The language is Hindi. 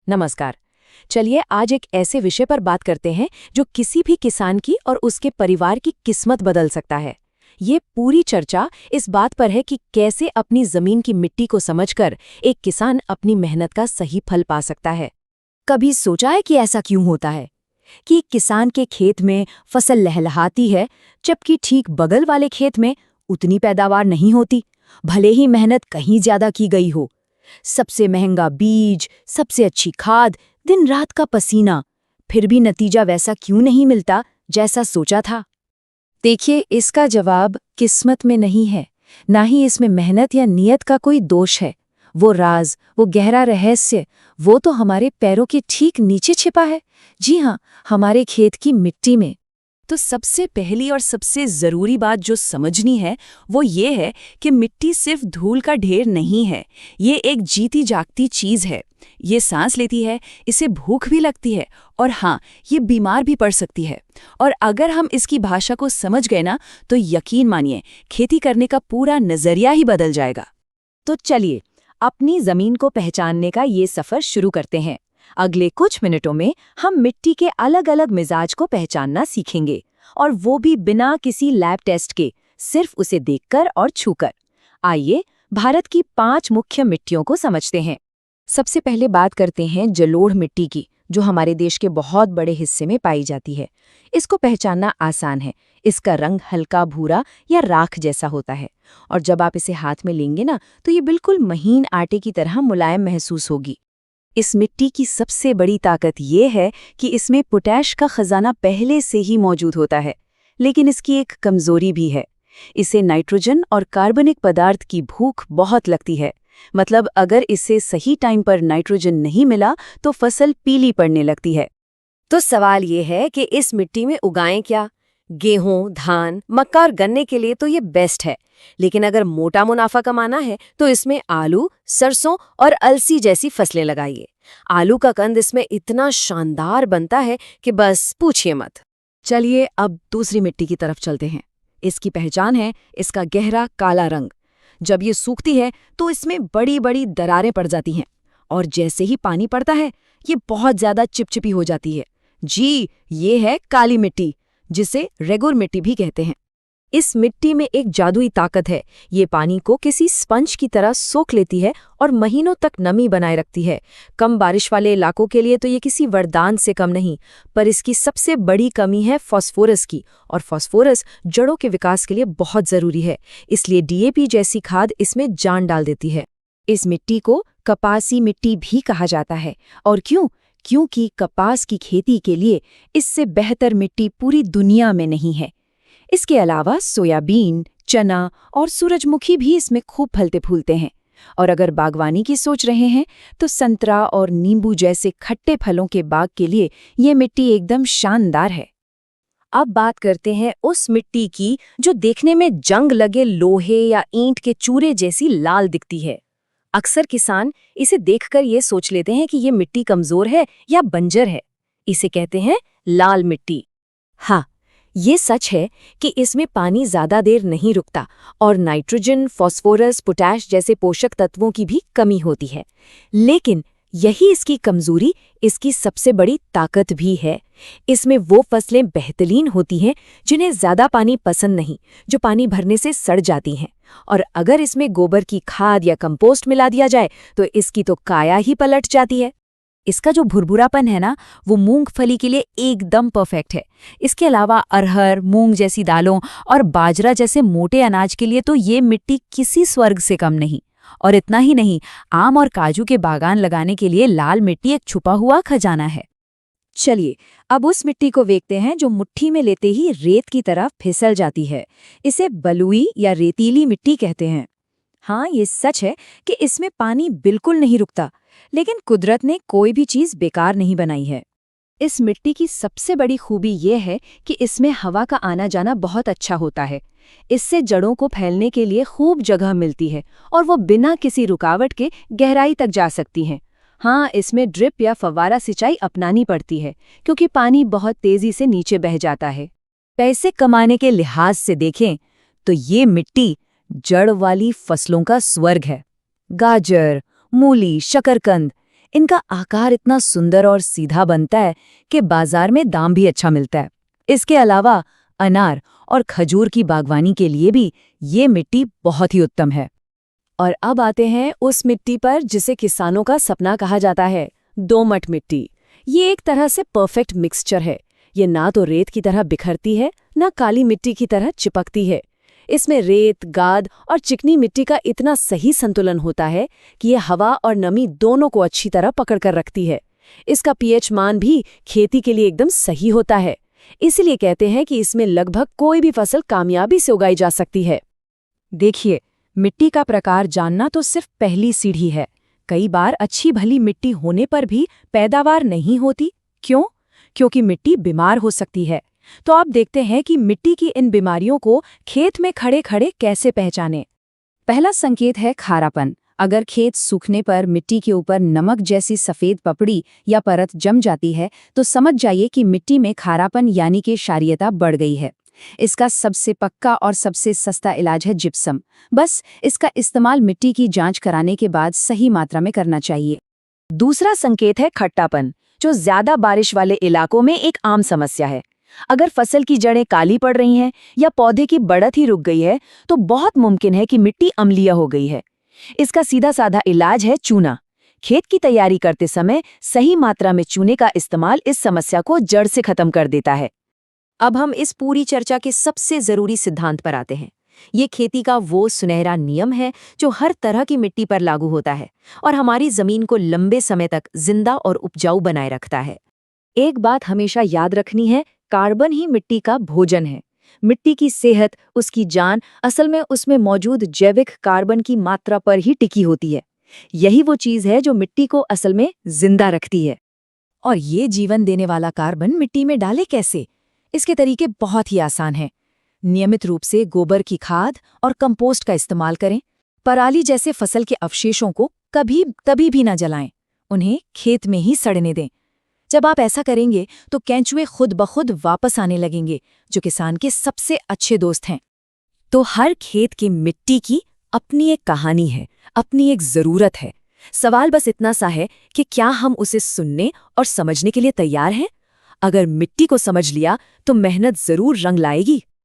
नमस्कार। चलिए आज एक ऐसे विषय पर बात करते हैं जो किसी भी किसान की और उसके परिवार की किस्मत बदल सकता है। ये पूरी चर्चा इस बात पर है कि कैसे अपनी जमीन की मिट्टी को समझकर एक किसान अपनी मेहनत का सही फल पा सकता है। कभी सोचा है कि ऐसा क्यों होता है कि किसान के खेत में फसल लहलहाती है जबकि ठीक बगल वाले खेत में उतनी पैदावार नहीं होती, भले ही मेहनत कहीं ज्यादा की गई हो। सबसे महंगा बीज, सबसे अच्छी खाद, दिन रात का पसीना, फिर भी नतीजा वैसा क्यों नहीं मिलता जैसा सोचा था? देखिए, इसका जवाब किस्मत में नहीं है, ना ही इसमें मेहनत या नियत का कोई दोष है। वो राज, वो गहरा रहस्य, वो तो हमारे पैरों के ठीक नीचे छिपा है। जी हाँ, हमारे खेत की मिट्टी में। तो सबसे पहली और सबसे जरूरी बात जो समझनी है वो ये है कि मिट्टी सिर्फ धूल का ढेर नहीं है। ये एक जीती जागती चीज है। ये सांस लेती है, इसे भूख भी लगती है और हाँ, ये बीमार भी पड़ सकती है। और अगर हम इसकी भाषा को समझ गए ना, तो यकीन मानिए खेती करने का पूरा नजरिया ही बदल जाएगा। तो चलिए अपनी जमीन को पहचानने का ये सफर शुरू करते हैं। अगले कुछ मिनटों में हम मिट्टी के अलग अलग मिजाज को पहचानना सीखेंगे, और वो भी बिना किसी लैब टेस्ट के, सिर्फ उसे देखकर और छूकर। आइए भारत की 5 मुख्य मिट्टियों को समझते हैं। सबसे पहले बात करते हैं जलोढ़ मिट्टी की, जो हमारे देश के बहुत बड़े हिस्से में पाई जाती है। इसको पहचानना आसान है। इसका रंग हल्का भूरा या राख जैसा होता है, और जब आप इसे हाथ में लेंगे ना, तो ये बिल्कुल महीन आटे की तरह मुलायम महसूस होगी। इस मिट्टी की सबसे बड़ी ताकत ये है कि इसमें पोटैश का खजाना पहले से ही मौजूद होता है। लेकिन इसकी एक कमजोरी भी है। इसे नाइट्रोजन और कार्बनिक पदार्थ की भूख बहुत लगती है। मतलब अगर इसे सही टाइम पर नाइट्रोजन नहीं मिला तो फसल पीली पड़ने लगती है। तो सवाल ये है कि इस मिट्टी में उगाएं क्या? गेहूं, धान, मक्का और गन्ने के लिए तो ये बेस्ट है। लेकिन अगर मोटा मुनाफा कमाना है तो इसमें आलू, सरसों और अलसी जैसी फसलें लगाइए। आलू का कंद इसमें इतना शानदार बनता है कि बस पूछिए मत। चलिए अब दूसरी मिट्टी की तरफ चलते हैं। इसकी पहचान है इसका गहरा काला रंग। जब ये सूखती है तो इसमें बड़ी बड़ी दरारें पड़ जाती हैं, और जैसे ही पानी पड़ता है ये बहुत ज्यादा चिपचिपी हो जाती है। जी, ये है काली मिट्टी, जिसे रेगुर मिट्टी भी कहते हैं। इस मिट्टी में एक जादुई ताकत है। ये पानी को किसी स्पंज की तरह सोख लेती है और महीनों तक नमी बनाए रखती है। कम बारिश वाले इलाकों के लिए तो ये किसी वरदान से कम नहीं। पर इसकी सबसे बड़ी कमी है फास्फोरस की, और फास्फोरस जड़ों के विकास के लिए बहुत जरूरी है। इसलिए डीएपी जैसी खाद इसमें जान डाल देती है। इस मिट्टी को कपासी मिट्टी भी कहा जाता है। और क्यों? क्योंकि कपास की खेती के लिए इससे बेहतर मिट्टी पूरी दुनिया में नहीं है। इसके अलावा सोयाबीन, चना और सूरजमुखी भी इसमें खूब फलते फूलते हैं। और अगर बागवानी की सोच रहे हैं तो संतरा और नींबू जैसे खट्टे फलों के बाग के लिए ये मिट्टी एकदम शानदार है। अब बात करते हैं उस मिट्टी की जो देखने में जंग लगे लोहे या ईंट के चूरे जैसी लाल दिखती है। अक्सर किसान इसे देखकर ये सोच लेते हैं कि ये मिट्टी कमजोर है या बंजर है। इसे कहते हैं लाल मिट्टी। हाँ, ये सच है कि इसमें पानी ज्यादा देर नहीं रुकता और नाइट्रोजन, फास्फोरस, पोटैश जैसे पोषक तत्वों की भी कमी होती है। लेकिन यही इसकी कमजोरी इसकी सबसे बड़ी ताकत भी है। इसमें वो फसलें बेहतरीन होती हैं जिन्हें ज्यादा पानी पसंद नहीं, जो पानी भरने से सड़ जाती हैं। और अगर इसमें गोबर की खाद या कंपोस्ट मिला दिया जाए तो इसकी तो काया ही पलट जाती है। इसका जो भुरभुरापन है ना, वो मूंगफली के लिए एकदम परफेक्ट है। इसके अलावा अरहर, मूंग जैसी दालों और बाजरा जैसे मोटे अनाज के लिए तो ये मिट्टी किसी स्वर्ग से कम नहीं। और इतना ही नहीं, आम और काजू के बागान लगाने के लिए लाल मिट्टी एक छुपा हुआ खजाना है। चलिए अब उस मिट्टी को देखते हैं जो मुट्ठी में लेते ही रेत की तरह फिसल जाती है। इसे बलुई या रेतीली मिट्टी कहते हैं। हाँ, ये सच है कि इसमें पानी बिल्कुल नहीं रुकता, लेकिन कुदरत ने कोई भी चीज बेकार नहीं बनाई है। इस मिट्टी की सबसे बड़ी खूबी ये है कि इसमें हवा का आना जाना बहुत अच्छा होता है। इससे जड़ों को फैलने के लिए खूब जगह मिलती है और वो बिना किसी रुकावट के गहराई तक जा सकती हैं। हाँ, इसमें ड्रिप या फव्वारा सिंचाई अपनानी पड़ती है क्योंकि पानी बहुत तेजी से नीचे बह जाता है। पैसे कमाने के लिहाज से देखें तो ये मिट्टी जड़ वाली फसलों का स्वर्ग है। गाजर, मूली, शकरकंद, इनका आकार इतना सुंदर और सीधा बनता है कि बाजार में दाम भी अच्छा मिलता है। इसके अलावा अनार और खजूर की बागवानी के लिए भी ये मिट्टी बहुत ही उत्तम है। और अब आते हैं उस मिट्टी पर जिसे किसानों का सपना कहा जाता है, दोमट मिट्टी। ये एक तरह से परफेक्ट मिक्सचर है। ये ना तो रेत की तरह बिखरती है, ना काली मिट्टी की तरह चिपकती है। इसमें रेत, गाद और चिकनी मिट्टी का इतना सही संतुलन होता है कि ये हवा और नमी दोनों को अच्छी तरह पकड़ कर रखती है। इसका पीएच मान भी खेती के लिए एकदम सही होता है। इसलिए कहते हैं कि इसमें लगभग कोई भी फसल कामयाबी से उगाई जा सकती है। देखिए, मिट्टी का प्रकार जानना तो सिर्फ पहली सीढ़ी है। कई बार अच्छी भली मिट्टी होने पर भी पैदावार नहीं होती। क्यों? क्योंकि मिट्टी बीमार हो सकती है। तो आप देखते हैं कि मिट्टी की इन बीमारियों को खेत में खड़े खड़े कैसे पहचानें। पहला संकेत है खारापन। अगर खेत सूखने पर मिट्टी के ऊपर नमक जैसी सफेद पपड़ी या परत जम जाती है तो समझ जाइए कि मिट्टी में खारापन यानी कि क्षारीयता बढ़ गई है। इसका सबसे पक्का और सबसे सस्ता इलाज है जिप्सम। बस इसका इस्तेमाल मिट्टी की जांच कराने के बाद सही मात्रा में करना चाहिए। दूसरा संकेत है खट्टापन, जो ज्यादा बारिश वाले इलाकों में एक आम समस्या है। अगर फसल की जड़ें काली पड़ रही हैं या पौधे की बढ़त ही रुक गई है तो बहुत मुमकिन है कि मिट्टी अम्लीय हो गई है। इसका सीधा साधा इलाज है चूना। खेत की तैयारी करते समय सही मात्रा में चूने का इस्तेमाल इस समस्या को जड़ से खत्म कर देता है। अब हम इस पूरी चर्चा के सबसे जरूरी सिद्धांत पर आते हैं। ये खेती का वो सुनहरा नियम है जो हर तरह की मिट्टी पर लागू होता है और हमारी जमीन को लंबे समय तक जिंदा और उपजाऊ बनाए रखता है। एक बात हमेशा याद रखनी है, कार्बन ही मिट्टी का भोजन है। मिट्टी की सेहत, उसकी जान असल में उसमें मौजूद जैविक कार्बन की मात्रा पर ही टिकी होती है। यही वो चीज है जो मिट्टी को असल में जिंदा रखती है। और ये जीवन देने वाला कार्बन मिट्टी में डाले कैसे? इसके तरीके बहुत ही आसान हैं। नियमित रूप से गोबर की खाद और कंपोस्ट का इस्तेमाल करें। पराली जैसे फसल के अवशेषों को कभी भी न जलाएं। उन्हें खेत में ही सड़ने दें। जब आप ऐसा करेंगे तो केंचुए खुद ब खुद वापस आने लगेंगे, जो किसान के सबसे अच्छे दोस्त हैं। तो हर खेत की मिट्टी की अपनी एक कहानी है, अपनी एक जरूरत है। सवाल बस इतना सा है कि क्या हम उसे सुनने और समझने के लिए तैयार हैं? अगर मिट्टी को समझ लिया तो मेहनत जरूर रंग लाएगी।